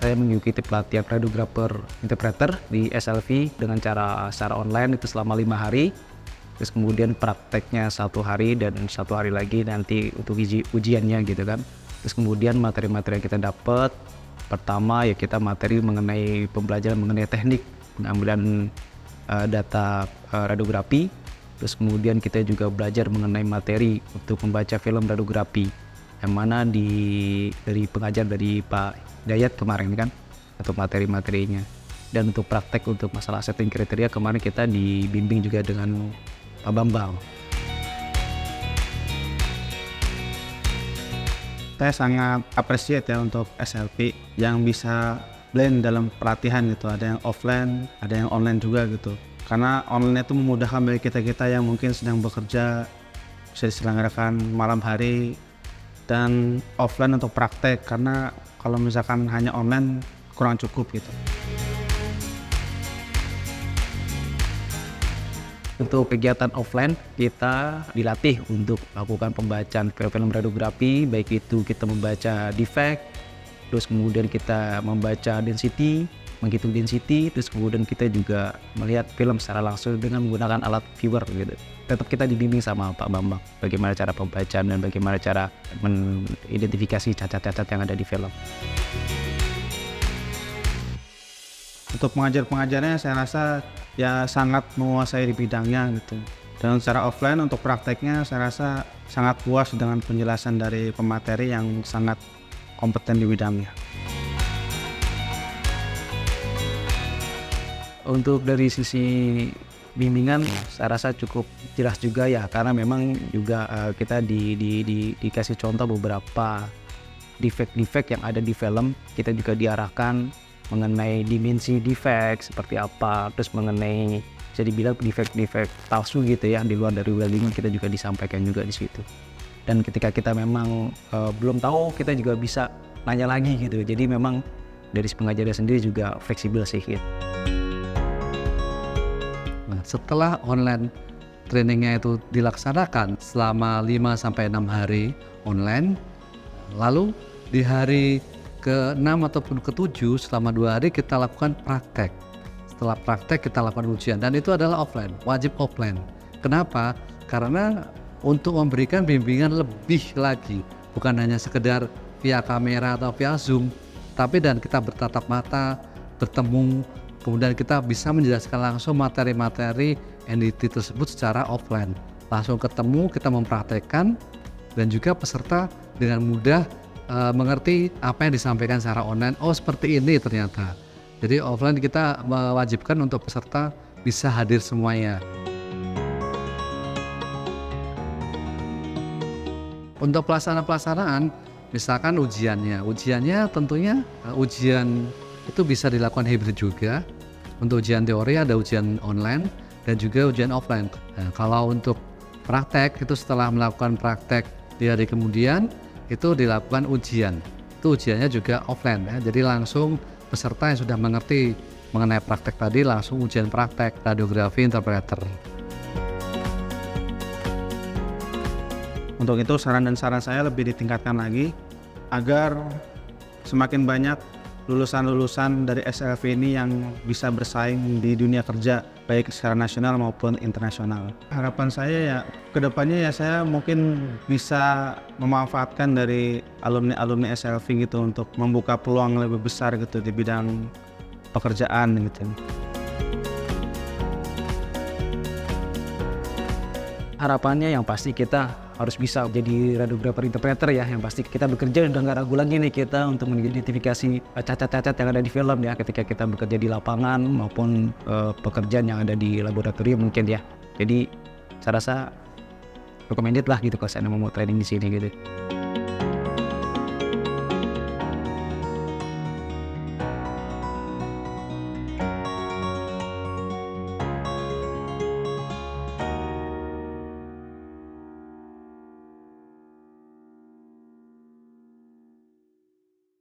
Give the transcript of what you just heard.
saya mengikuti pelatihan radiografer interpreter di SLV dengan cara secara online itu selama 5 hari. Terus kemudian prakteknya 1 hari dan 1 hari lagi nanti untuk ujiannya gitu kan. Terus kemudian materi-materi yang kita dapat, pertama ya kita materi mengenai pembelajaran mengenai teknik pengambilan data radiografi. Terus kemudian kita juga belajar mengenai materi untuk membaca film radiografi, yang mana dari pengajar dari Pak Dayat kemarin kan untuk materi-materinya. Dan untuk praktek untuk masalah setting kriteria kemarin kita dibimbing juga dengan Pak Bambang. Saya sangat appreciate ya untuk SLP yang bisa blend dalam pelatihan gitu. Ada yang offline, ada yang online juga gitu. Karena online itu memudahkan bagi kita-kita yang mungkin sedang bekerja, bisa diselenggarakan malam hari, dan offline untuk praktek, karena kalau misalkan hanya online kurang cukup gitu. Untuk kegiatan offline kita dilatih untuk melakukan pembacaan film radiografi, baik itu kita membaca defect, terus kemudian kita membaca density, menghitung density, terus kemudian kita juga melihat film secara langsung dengan menggunakan alat viewer gitu. Tetap kita dibimbing sama Pak Bambang bagaimana cara pembacaan dan bagaimana cara mengidentifikasi cacat-cacat yang ada di film. Untuk pengajar-pengajarnya saya rasa ya sangat menguasai di bidangnya gitu. Dan secara offline untuk prakteknya saya rasa sangat puas dengan penjelasan dari pemateri yang sangat kompeten di bidangnya. Untuk dari sisi bimbingan saya rasa cukup jelas juga ya, karena memang juga kita dikasih contoh beberapa defect-defect yang ada di film. Kita juga diarahkan mengenai dimensi defect seperti apa, terus mengenai bisa dibilang defect-defect palsu gitu ya di luar dari welding kita juga disampaikan juga di situ. Dan ketika kita memang belum tahu, kita juga bisa nanya lagi gitu. Jadi memang dari pengajarnya sendiri juga fleksibel sih gitu. Setelah online trainingnya itu dilaksanakan selama 5-6 hari online, lalu di hari ke-6 ataupun ke-7 selama 2 hari kita lakukan praktek. Setelah praktek kita lakukan ujian, dan itu adalah offline, wajib offline. Kenapa? Karena untuk memberikan bimbingan lebih lagi, bukan hanya sekedar via kamera atau via Zoom, tapi dan kita bertatap mata, bertemu, kemudian kita bisa menjelaskan langsung materi-materi NDT tersebut secara offline. Langsung ketemu, kita mempraktekkan, dan juga peserta dengan mudah mengerti apa yang disampaikan secara online. Oh, seperti ini ternyata. Jadi offline kita mewajibkan untuk peserta bisa hadir semuanya. Untuk pelaksanaan, misalkan ujiannya tentunya ujian itu bisa dilakukan hybrid juga. Untuk ujian teori ada ujian online dan juga ujian offline. Nah, kalau untuk praktek itu setelah melakukan praktek di hari kemudian itu dilakukan ujian. Itu ujiannya juga offline ya. Jadi langsung peserta yang sudah mengerti mengenai praktek tadi langsung ujian praktek radiografi interpreter. Untuk itu saran saya lebih ditingkatkan lagi agar semakin banyak lulusan-lulusan dari SLV ini yang bisa bersaing di dunia kerja baik secara nasional maupun internasional. Harapan saya ya kedepannya ya saya mungkin bisa memanfaatkan dari alumni SLV gitu untuk membuka peluang lebih besar gitu di bidang pekerjaan gitu. Harapannya yang pasti kita harus bisa jadi radiografer interpreter ya, yang pasti kita bekerja udah nggak ragu lagi nih kita untuk mengidentifikasi cacat-cacat yang ada di film ya ketika kita bekerja di lapangan maupun pekerjaan yang ada di laboratorium mungkin ya. Jadi saya rasa recommended lah gitu kalau saya mau training di sini gitu.